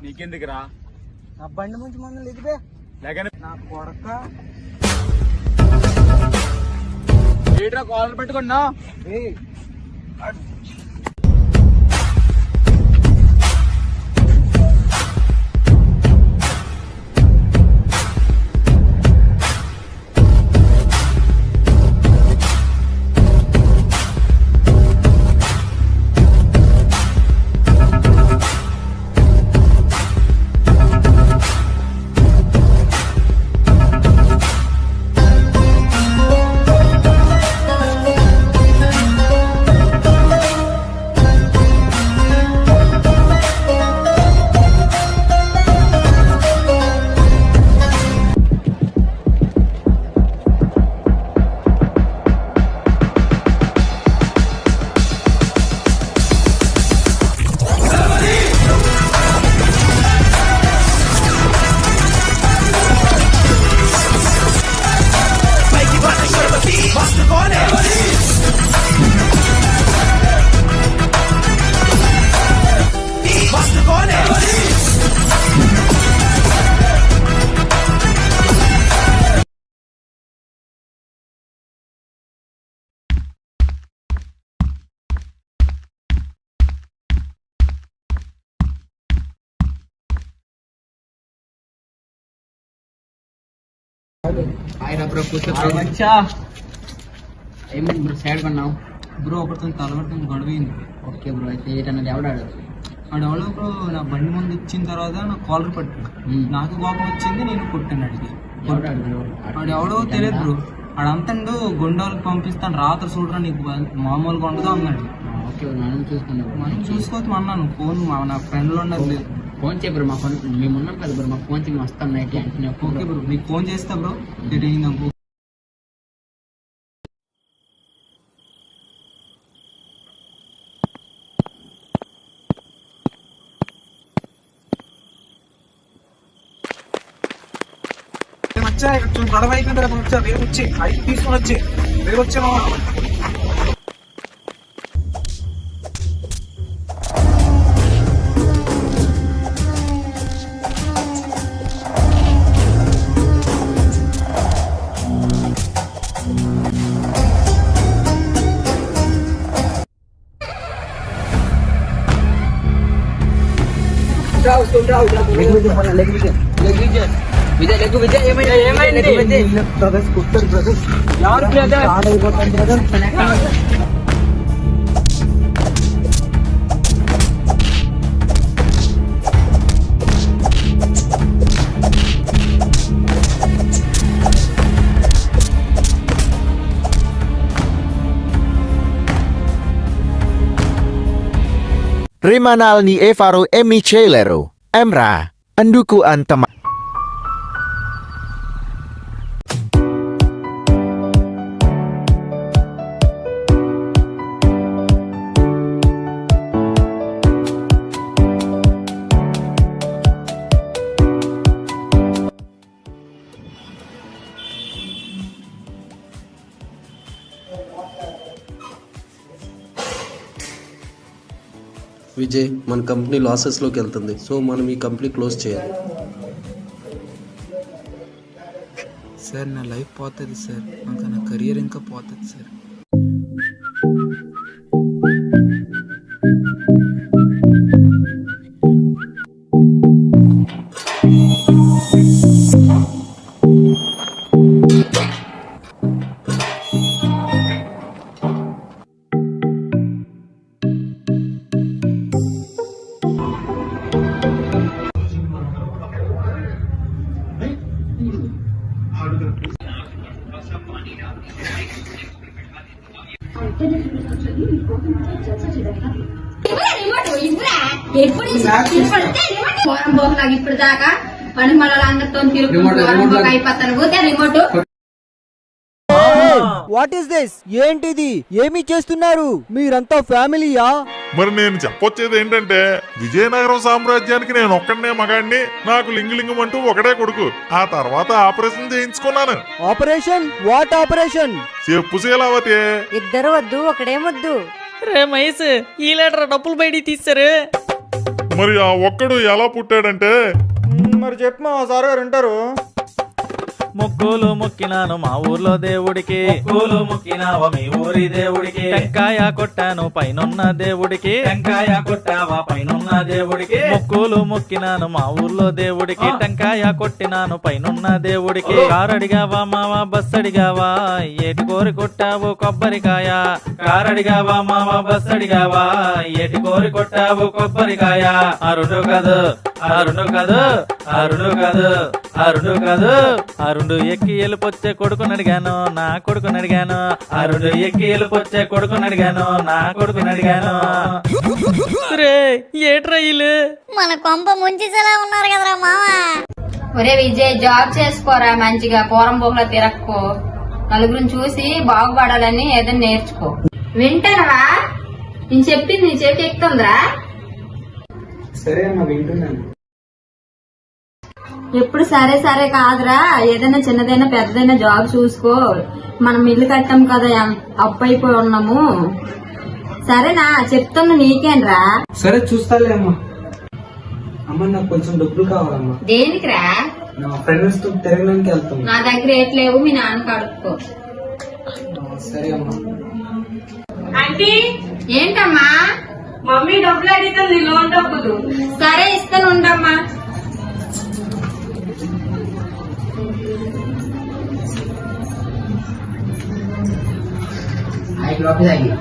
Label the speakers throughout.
Speaker 1: నీకెందుకురా?
Speaker 2: నా బండి నుంచి మనం లేకపోతే
Speaker 1: లేకనే
Speaker 2: నా కొడక
Speaker 1: ఏట్రా కాల్ పెట్టుకున్నా.
Speaker 3: ఆయన బ్రో కూర్చో ఏమైంది బ్రో సైడ్ కొన్నావు
Speaker 2: బ్రో ఒకరితో తలబడుతుంది గొడవైంది.
Speaker 3: ఓకే బ్రో అయితే ఏంటన్నది ఎవడాడు
Speaker 2: వాడెవడో బ్రో నా బండి ముందు ఇచ్చిన తర్వాత నా కాలర్ పట్టాడు. నాకు కోపం వచ్చింది, నేను కొట్టాను అడిగి.
Speaker 3: ఎవడాడు బ్రో
Speaker 2: వాడెవడో తెలియదు బ్రో. వాడంతండు గుండాలకు పంపిస్తాను రాత్రి చూడరా నీకు మామూలుగా ఉండదు అన్నాడు.
Speaker 3: ఓకే నన్ను చూసుకున్నావు
Speaker 2: మనం చూసుకోవచ్చు అన్నాను. ఫోన్ నా ఫ్రెండ్లో ఉన్నది లేదు.
Speaker 3: ఫోన్ చేయ బ్రో మా ఫోన్ మేము ఉన్నాం కదా బ్రో మాకు ఫోన్ చేయి మేము వస్తాం నైట్ అంటే
Speaker 2: ఓకే బ్రో నీకు ఫోన్ చేస్తా బ్రో. లేట్ అయిందనుకో.
Speaker 4: వచ్చా గొడవ అయిపోయిన తర్వాత వచ్చా రేపు వచ్చి ఐదు తీసుకొని వచ్చి రేపు వచ్చే
Speaker 3: విజయ్ లెగ్గు విజయ్ ఏమైంది
Speaker 2: బ్రదర్స్ కుట్టారు బ్రదర్స్.
Speaker 3: ఎవరు బ్రదర్
Speaker 2: అయిపోతాను brother.
Speaker 5: Rimanal ni Evaro Emicelero, Emra, Andukuan Tama.
Speaker 6: Vijay మన కంపెనీ లాసెస్లోకి వెళ్తుంది. సో మనం ఈ కంపెనీ క్లోజ్ చేయాలి.
Speaker 2: సార్ నా లైఫ్ పోతుంది సార్. ఇంకా నా కెరియర్ ఇంకా పోతుంది సార్.
Speaker 7: ఇప్పుడు దాకా పని మళ్ళీ తిరుగుతూ అయిపోతాను పోతే రిమోట్.
Speaker 8: What is this? ఏంటిది? ఏమి చేస్తున్నారు మీరంతా ఫ్యామిలీయా?
Speaker 9: మరి నేను చెప్పొచ్చేది ఏంటంటే విజయనగరం సామ్రాజ్యానికి నేను ఒక్కడనే మగాడిని, నాకు లింగలింగం అంటూ ఒకడే కొడుకు. ఆ తర్వాత ఆపరేషన్ చేయించుకున్నాను.
Speaker 8: ఆపరేషన్? What operation?
Speaker 9: చెప్పు శీలావతి.
Speaker 10: ఇద్దరు వద్దు ఒకడేమొద్దు.
Speaker 11: రే మహేష్ ఈ లీటర్ డబ్బులు బయటికి తీస్తారు.
Speaker 9: మరి ఆ ఒక్కడు ఎలా పుట్టాడంటే
Speaker 4: మరి చెప్పు మా సార్ గారు ఉంటారు.
Speaker 11: ముక్కులు మొక్కినాను మా ఊర్లో దేవుడికి, ముక్కులు మొక్కినావా మీ ఊరి దేవుడికి, టెంకాయ కొట్టాను పైనున్న దేవుడికి, టెంకాయ కొట్టావా పైనున్న దేవుడికి, ముక్కులు మొక్కినాను మా ఊర్లో దేవుడికి, టెంకాయ కొట్టినాను పైనున్న దేవుడికి, కారడిగావా మావా బస్ అడిగావా ఏటి కోరి కొట్టావు కొబ్బరికాయ, కారడిగావా మావా బస్ అడిగావా ఏటి కోరి కొట్టావు కొబ్బరికాయ, అరుడు కాదు అరుడు కాదు అరుడు కాదు అరుడు కాదు అరుడు ఎక్కి వెళ్ళిపోచ్చే కొడుకుని అడిగాను నా కొడుకుని అడిగాను, అరుడు ఎక్కి వెళ్ళిపోచ్చే కొడుకుని అడిగాను నా కొడుకుని అడిగాను. రే ఏట్రా వీళ్ళు
Speaker 10: మన కొంప ముంచేసేలా ఉన్నారు కదరా మావా.
Speaker 7: ఒరే విజయ్ జాబ్ చేసుకోరా మంచిగా, పోరం బోగులో తిరక్కో, నలుగురిని చూసి బాగుపడాలని ఏదైనా నేర్చుకో. వింటారా నేను చెప్పింది నీ చెవికి ఎక్కుతుందిరా?
Speaker 2: సరే అమ్మా వింటున్నాను.
Speaker 7: ఎప్పుడు సరే సరే కాదురా, ఏదైనా చిన్నదైనా పెద్దదైనా జాబ్ చూసుకో. మనం ఇల్లు కట్టాం కదా అప్పు అయిపోయి ఉన్నాము. సరేనా చెప్తున్నా నీకేనరా.
Speaker 2: సరే చూస్తాలే అమ్మా. అమ్మ నాకు కొంచెం డబ్బులు కావాలమ్మా.
Speaker 7: దేనికిరా?
Speaker 2: నా ఫ్రెండ్స్ తో తిరగడానికి వెళ్తాం.
Speaker 7: నా దగ్గర ఏట్లేవు, మీ నాన్నకు అడుక్కో.
Speaker 2: సరే అమ్మా.
Speaker 7: ఆంటీ ఏంటమ్మా? మమ్మీ డబ్బులు అడిగితే లోన్ డబ్బులు. సరే ఇస్తాను ఉండమ్మా.
Speaker 3: రూపాయలు అయ్యి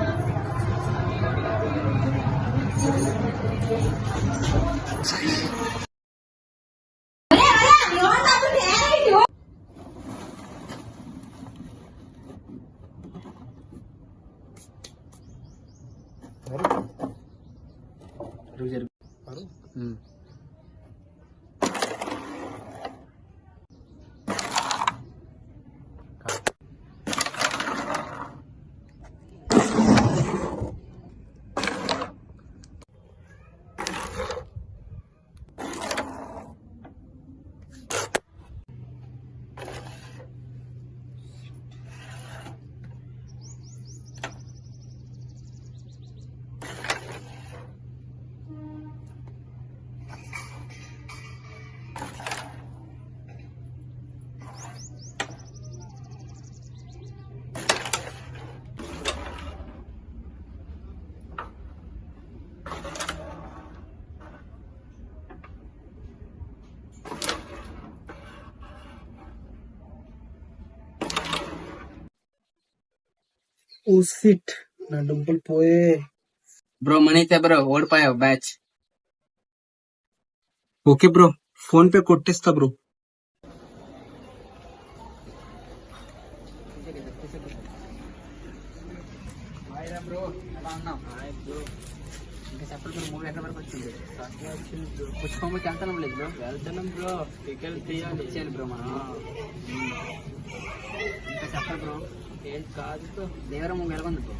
Speaker 2: నా డబ్బులు పోయే.
Speaker 3: బ్రో మనీ అయితే బ్రో ఓడిపోయావు batch.
Speaker 2: Okay bro, PhonePe కొట్టిస్తా బ్రో.
Speaker 3: బ్రో ఎలా ఉన్నావు? ఇంకా చెప్పండి బ్రో, 3 గంటల వరకు వచ్చింది. పుష్పంకి వెళ్తాం లేదు బ్రో. వెళ్తున్నాం బ్రో, టికెట్ తీయాలి ఇచ్చేయాలి బ్రో మనం. ఇంకా చెప్పండి బ్రో. ఏం కాదు దేవరం మూవీ ఎలా ఉంది బ్రో?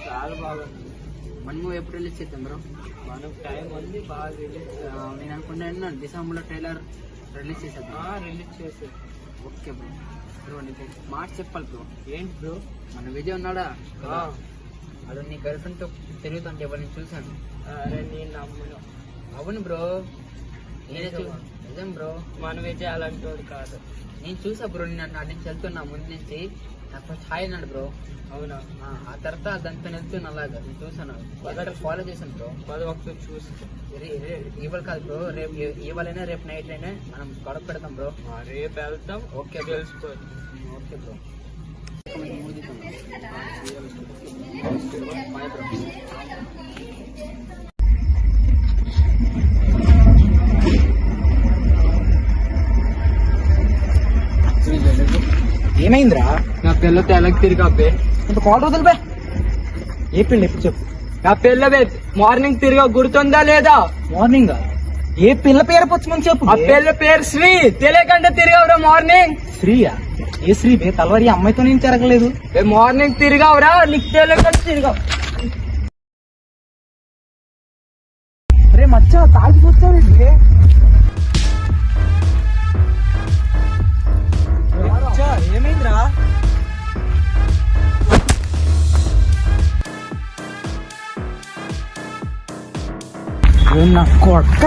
Speaker 3: చాలా బాగుంది. మన మూవీ ఎప్పుడు రిలీజ్ చేద్దాం బ్రో? మనకు టైం ఉంది బాగా రిలీజ్. నేను అనుకుంటున్నాను డిసెంబర్లో ట్రైలర్ రిలీజ్ చేసేద్దాం. రిలీజ్ చేసే. Okay bro. బ్రో నీకు మాట చెప్పాలి బ్రో. ఏంటి బ్రో? మన విజయ్ ఉన్నాడా? అదే నీ గర్ల్ ఫ్రెండ్ తో తిరుగుతుంటే ఎవరు నేను చూసాను. అరే నేను నమ్మను. అవును బ్రో, నేనే నిజం బ్రో. మన విజయ్ అలాంటి కాదు. నేను చూసా బ్రో, నేను అటు నుంచి వెళ్తున్నా ముందు నుంచి. నాకు హాయ్ అన్నాడు బ్రో. అవునా? ఆ తర్వాత దాంతో వెళ్తున్నా అలాగా నేను చూసాను. ఫాలో చేశాను బ్రో. ఒకసారి చూసి ఇవాళ కాదు బ్రో, రేపు ఇవాళైనా రేపు నైట్ అయినా మనం గొడవ పెడతాం బ్రో. రేపు వెళ్తాం. ఓకే తెలుసుకో. Okay bro.
Speaker 2: ఏమైందిరా?
Speaker 3: నా పిల్లతో ఎలాగ తిరిగాపే
Speaker 2: ఇంత కాల్ వదిలిపే. ఏ పెళ్ళి ఎప్పుడు చెప్పు.
Speaker 3: నా పిల్ల మార్నింగ్ తిరిగా గుర్తుందా లేదా?
Speaker 2: మార్నింగ్ ఏ పిల్ల పేరు పొచ్చమని చెప్పు.
Speaker 3: ఆ పిల్ల పేరు శ్రీ. తెలియకుండా తిరిగావురా మార్నింగ్.
Speaker 2: శ్రీయా? ఏ శ్రీ బే? తలవారి అమ్మాయితో నేను తిరగలేదు.
Speaker 3: మార్నింగ్ తిరిగావురా, నీకు తెలియకుండా తిరిగావు.
Speaker 2: రే మచ్చా తాగిపోతావు. ఏమైందిరా? నా కొట్ట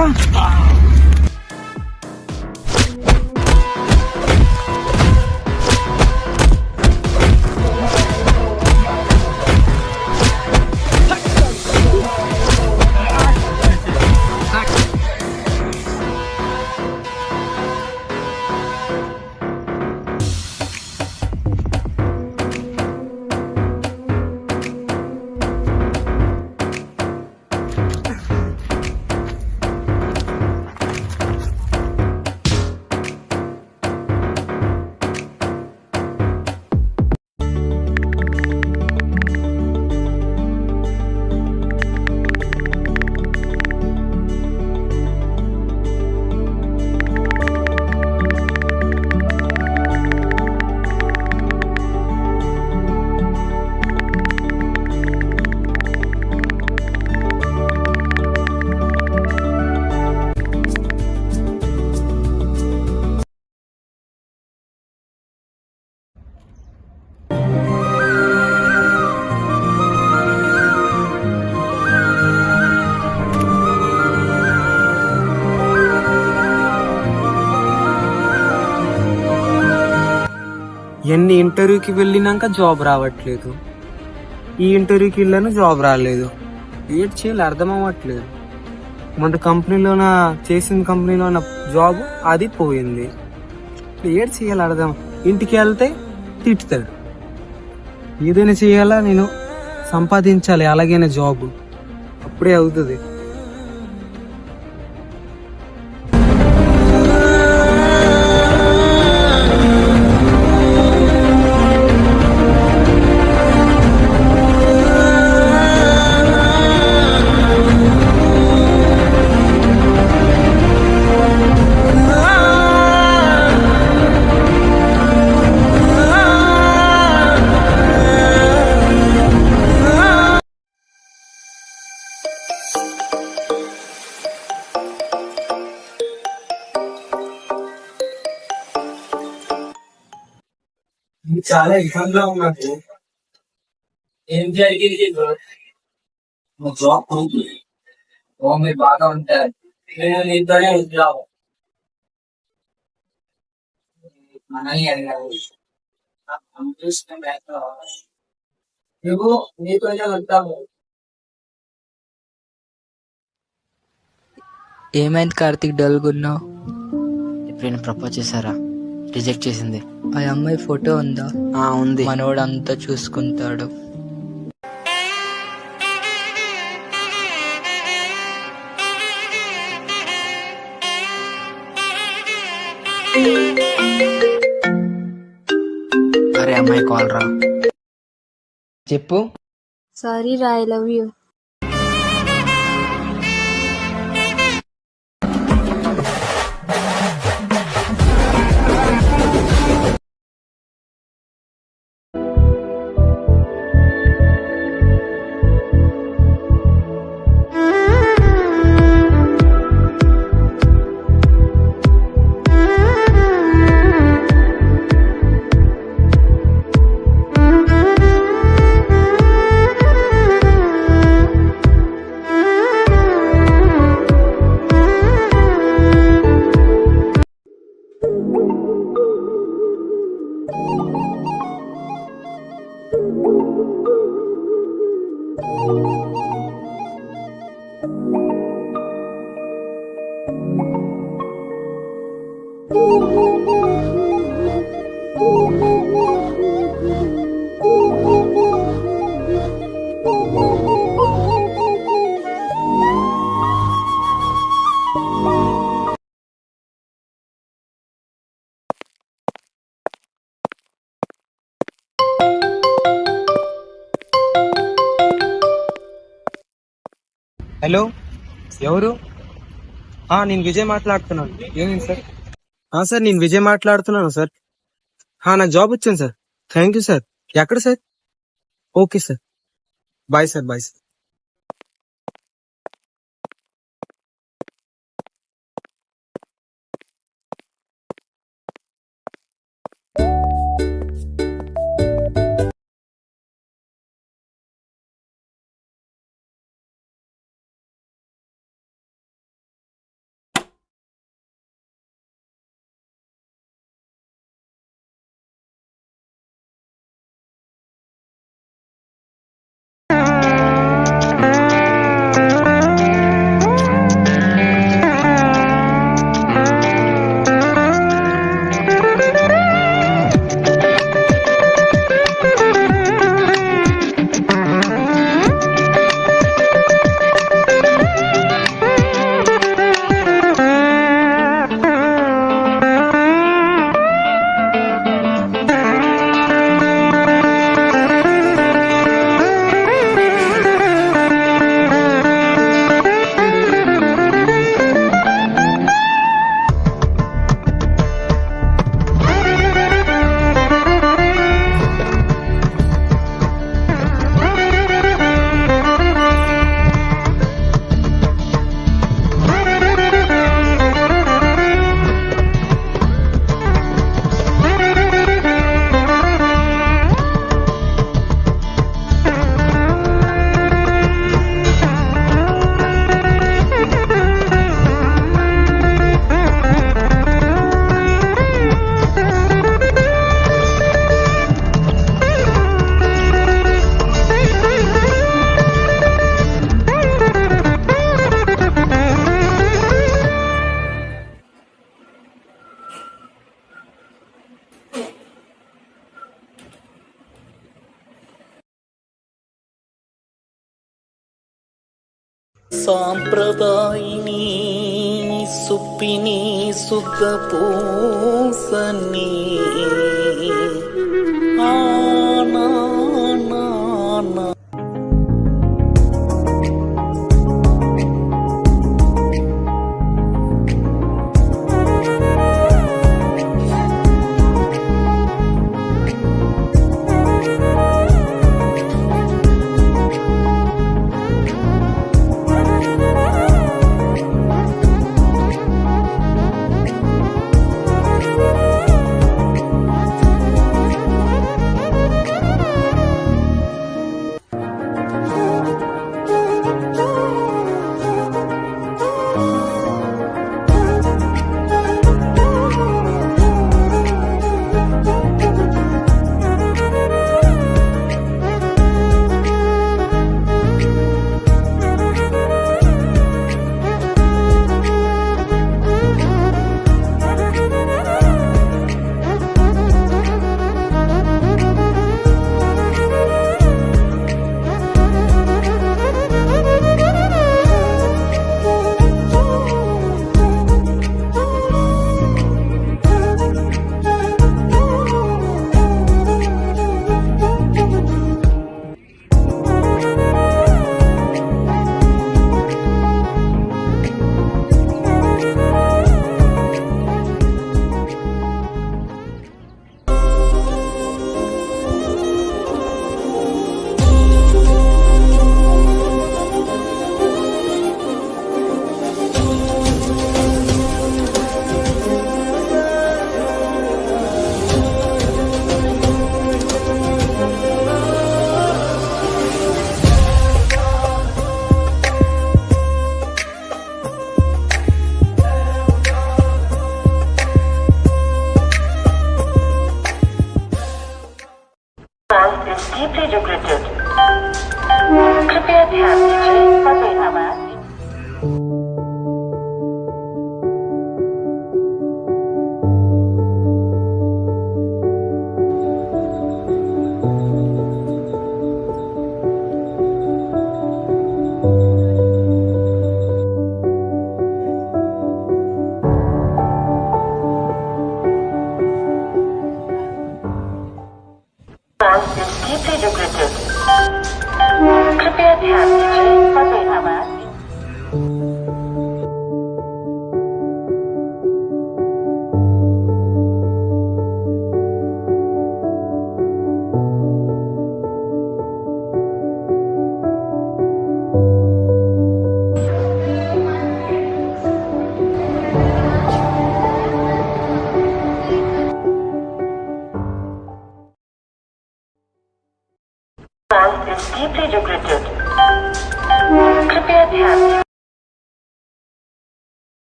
Speaker 2: ఎన్ని ఇంటర్వ్యూకి వెళ్ళినాక జాబ్ రావట్లేదు. ఈ ఇంటర్వ్యూకి వెళ్ళాను, జాబ్ రాలేదు. ఏడ్ చేయాలి అర్థం అవ్వట్లేదు. మన కంపెనీలోన చేసిన కంపెనీలో జాబ్ అది పోయింది. ఏడ్ చేయాలి అర్థం. ఇంటికి వెళ్తే తిట్టుతాడు. ఏదైనా చేయాలా నేను సంపాదించాలి, అలాగైనా జాబ్ అప్పుడే అవుతుంది. చాలా ఇబ్బందిగా ఉన్నట్టు.
Speaker 3: ఏం జరిగింది బ్రో?
Speaker 2: జాబ్ పోతుంది.
Speaker 3: ఓ మీరు బాగా ఉంటారు. నేను నీతోనే ఉంటావు. మనల్ని అడిగారు. నువ్వు నీతోనే ఉంటావు.
Speaker 12: ఏమైంది కార్తీక్, డల్గున్నావు? ఎప్పుడైనా ప్రపోజ్ చేశారా? రిజెక్ట్ చేసింది. ఆ అమ్మాయి ఫోటో ఉందా? ఉంది. మనోడు అంతా చూసుకుంటాడు. అరే అమ్మాయి కాల్ రా. చెప్పు.
Speaker 10: సారీ రా, ఐ లవ్ యూ.
Speaker 2: హలో, ఎవరు? నేను విజయ్ మాట్లాడుతున్నాను. ఏమైంది సార్? సార్ నేను విజయ్ మాట్లాడుతున్నాను సార్. నాకు జాబ్ వచ్చింది సార్. Thank you sir. ఎక్కడ sir? Okay sir, bye sir. Bye sir.
Speaker 13: సాంప్రదాయిని సుప్పిని సుఖ పూసని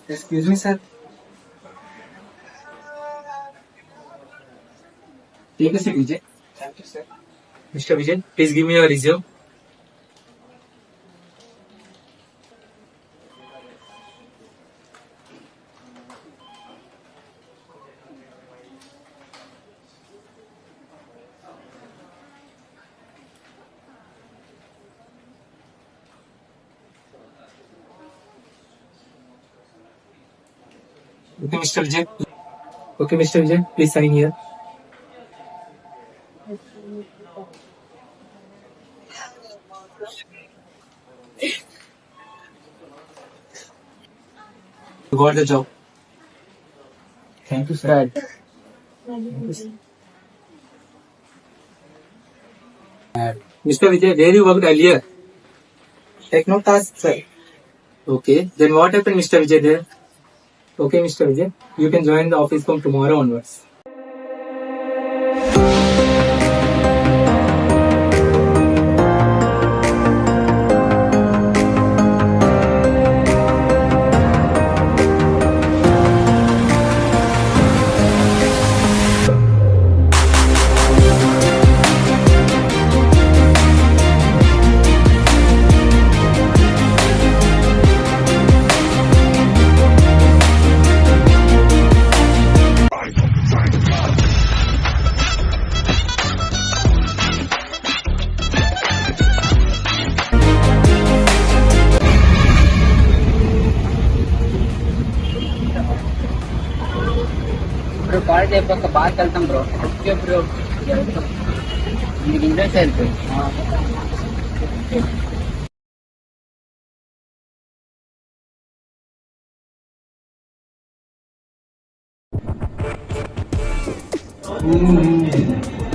Speaker 2: Excuse me, sir. Take a seat, Vijay. Thank you, sir. Mr. Vijay, please give me your resume. Okay, Mr. Vijay. Okay, Mr. Vijay, please sign here. You got the job. Thank you, sir. Mr. Vijay, where you worked earlier? Techno task, sir. Okay, then what happened, Mr. Vijay, there? Okay, Mr. Vijay, you can join the office from tomorrow onwards.
Speaker 3: Bro college అయిపోక బాగా వెళ్తాం bro. Okay bro, మీకు interest అయితే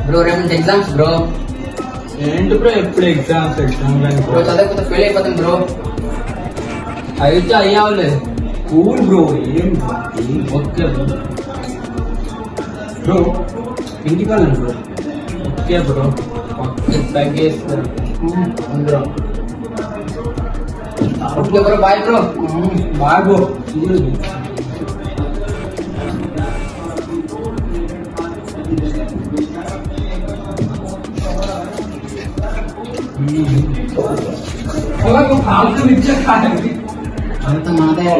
Speaker 3: bro రేపు exams bro.
Speaker 2: ఏంటి bro ఎప్పుడు exams
Speaker 3: bro చదవకపోతే fail అయిపోతాం బ్రో.
Speaker 2: అయితే అయ్యావులే. Cool bro. ఏం ఓకే బ్రో. బ్రో ఇంటికి వెళ్ళండి బ్రో. Okay bro. తగ్గేస్తారు bro.
Speaker 3: Okay bro, bye bro.
Speaker 2: Bye bro.
Speaker 3: అంత మాదే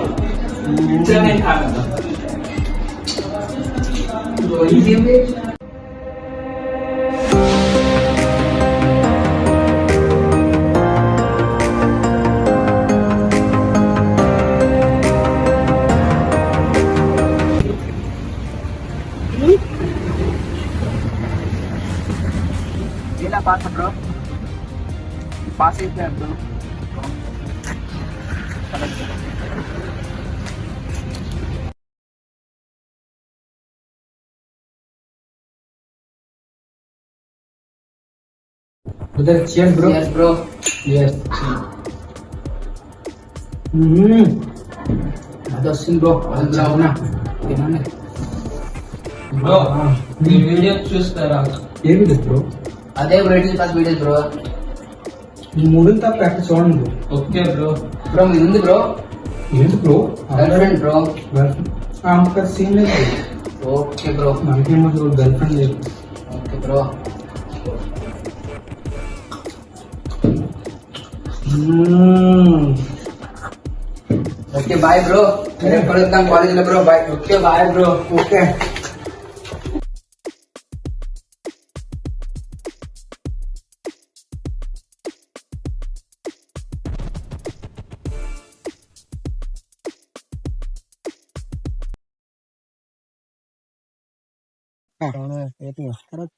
Speaker 3: ఇలా పాస్ బ్రో. పాస్ అయిపోయారు bro.
Speaker 2: Cheers bro.
Speaker 3: Yes bro.
Speaker 2: Yes.
Speaker 3: అదొస్తుంది బ్రో. అది అవునా తినండి
Speaker 2: బ్రో. మీ వీడియో చూస్తారా? ఏ వీడియో బ్రో?
Speaker 3: అదే bro, 8th class videos bro.
Speaker 2: ఈ మూవీని తప్ప ఎక్కడ చూడండి బ్రో. Okay bro.
Speaker 3: బ్రో మీ ఉంది బ్రో.
Speaker 2: ఏంటి బ్రో?
Speaker 3: Girl friend bro.
Speaker 2: ఆమె సీన్ లేదు.
Speaker 3: Okay bro.
Speaker 2: మనకేమో గర్ల్ ఫ్రెండ్ లేదు.
Speaker 3: Okay bro. Okay bye bro. రేపు కలుద్దాం కాలేజీలో bro. Bye. Okay bye bro. Okay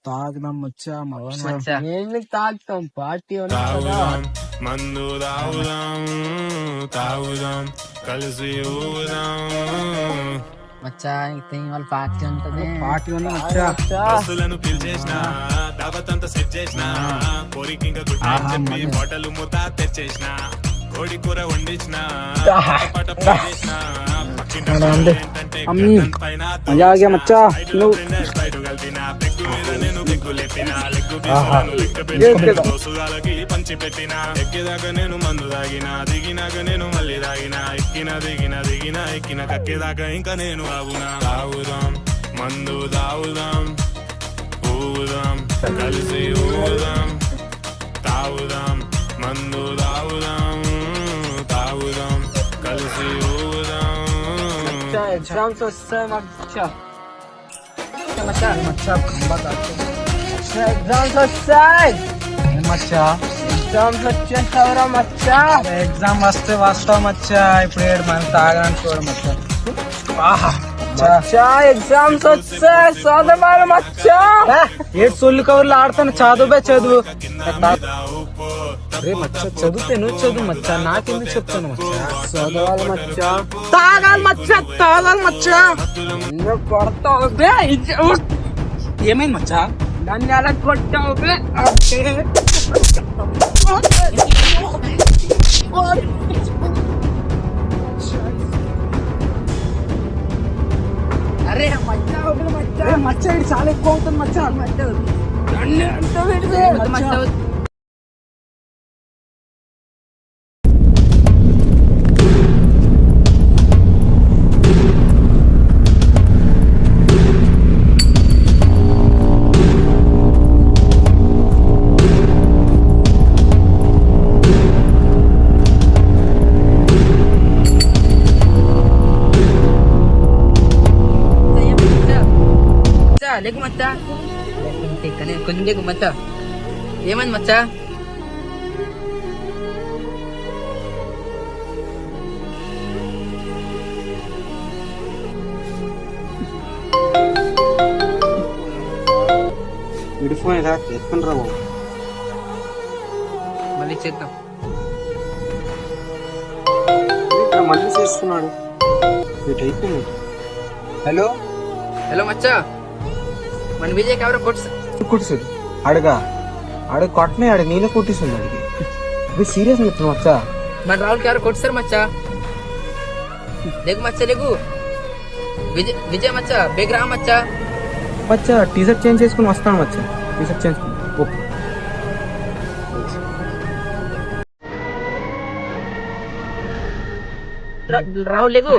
Speaker 2: తాగుదాం వచ్చా
Speaker 3: మచ్చా.
Speaker 2: ఏమి తాగుతాం? పార్టీ
Speaker 9: మందు తాగుదాం కలిసి
Speaker 3: మచ్చా వాళ్ళ పార్టీ ఉంటది.
Speaker 2: పార్టీ ఉన్నా వచ్చా.
Speaker 9: బస్సులను పిలిచేసిన దావతంతా సెట్ చేసిన కోరికి ఇంకా గుడ్ నైట్ చెప్పి బాటలు మూత తెచ్చేసిన కోడి కూర వండించిన పాట చేసిన
Speaker 2: మజా ఆ గయా మచ్చా.
Speaker 9: పంచి పెట్టిన ఎక్కేదాకా నేను మందు తాగిన, దిగినాక నేను మళ్ళీ తాగిన, ఎక్కిన కక్కేదాకా ఇంకా నేను తాగుదాం మందు తాగుదాం ఊదాం కలిసి ఊదాం తాగుదాం మందు తాగుదాం కలిసి ఊదాం.
Speaker 2: ఎగ్జామ్స్ వస్తాయి మచ్చా. ఎగ్జామ్స్ వస్తాయి మచ్చా. ఎగ్జామ్స్ వచ్చేస్తావురా మచ్చా. ఎగ్జామ్ వస్తే వస్తావు మచ్చా. ఇప్పుడు 7 మంది తాగడానికి చూడ మచ్చా. ఎగ్జామ్స్ వస్తే చదవాలి మచ్చా. ఏడు సొల్లు కవర్లు ఆడుతాను. చదువు రే మచ్చా. చదివితే నువ్వు చదువు మచ్చా. నాకెందుకు చెప్తాను మచ్చా? చదవాలి మచ్చా. తాగాలి మచ్చా. కొడతావు. ఏమైంది మచ్చా? నన్ను ఎలా కొట్టావు? అరే మచ్చా ఇది చాలా ఎక్కువ అవుతుంది మచ్చా. నన్ను ఎంత పెడితే
Speaker 3: లేకు మచ్చా. కొంచెం లేకు మచ్చా. ఏమైంది మచ్చా?
Speaker 2: విడిపోయినా ఎత్తుకుని రా బాబు.
Speaker 3: మళ్ళీ చేద్దాం.
Speaker 2: ఇక్కడ మళ్ళీ చేస్తున్నాడు. ఇటు అయిపోయింది. హలో
Speaker 3: హలో మచ్చా, మన విజయ్ ఎవరో
Speaker 2: కుట్టిసాడు. అడగా అడుగు కొట్టనే అడుగు నేనే కుట్టిస్తుంది అడిగి. అది సీరియస్ చెప్తున్నా మచ్చా.
Speaker 3: మన రాహుల్కి ఎవరో కొట్టారు మచ్చా. లేకు మచ్చా లేకు. విజయ్ మచ్చా బేగ్ రా మచ్చా.
Speaker 2: మచ్చా టీషర్ట్ చేంజ్ చేసుకుని వస్తాను మచ్చా. T-shirt change okay.
Speaker 3: రాహుల్ లేకు.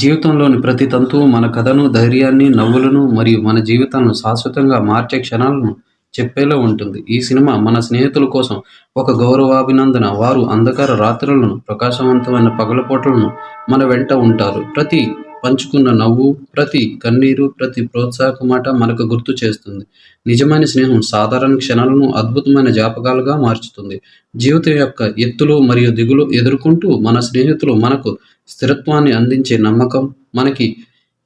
Speaker 6: జీవితంలోని ప్రతి తంతువు మన కథను, ధైర్యాన్ని, నవ్వులను మరియు మన జీవితాలను శాశ్వతంగా మార్చే క్షణాలను చెప్పేలా ఉంటుంది. ఈ సినిమా మన స్నేహితుల కోసం ఒక గౌరవాభినందన. వారు అంధకార రాత్రులను, ప్రకాశవంతమైన పగలపూటలను మన వెంట ఉంటారు. ప్రతి పంచుకున్న నవ్వు, ప్రతి కన్నీరు, ప్రతి ప్రోత్సాహక మాట మనకు గుర్తు చేస్తుంది. నిజమైన స్నేహం సాధారణ క్షణాలను అద్భుతమైన జ్ఞాపకాలుగా మార్చుతుంది. జీవితం యొక్క ఎత్తులు మరియు దిగులు ఎదుర్కొంటూ మన స్నేహితులు మనకు స్థిరత్వాన్ని అందించే నమ్మకం, మనకి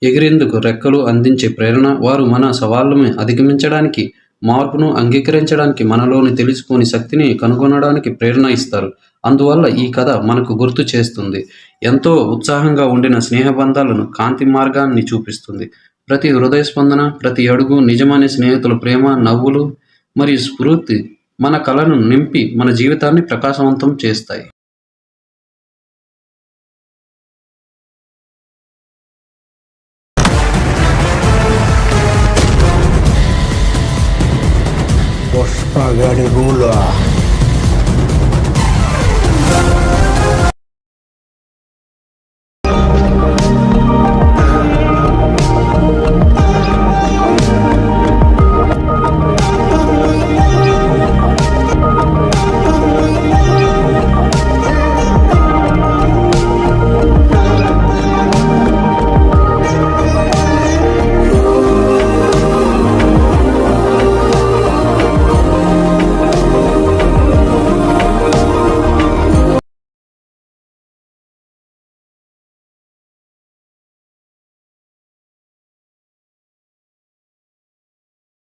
Speaker 6: ఎగిరేందుకు రెక్కలు అందించే ప్రేరణ, వారు మన సవాళ్ళను అధిగమించడానికి, మార్పును అంగీకరించడానికి, మనలోని తెలుసుకొని శక్తిని కనుగొనడానికి ప్రేరణ ఇస్తారు. అందువల్ల ఈ కథ మనకు గుర్తు చేస్తుంది, ఎంతో ఉత్సాహంగా ఉండిన స్నేహబంధాలను కాంతి మార్గాన్ని చూపిస్తుంది. ప్రతి హృదయ స్పందన, ప్రతి అడుగు నిజమైన స్నేహితుల ప్రేమ, నవ్వులు మరియు స్ఫూర్తి మన కళను నింపి మన జీవితాన్ని ప్రకాశవంతం చేస్తాయి.
Speaker 5: Puspagari Gula.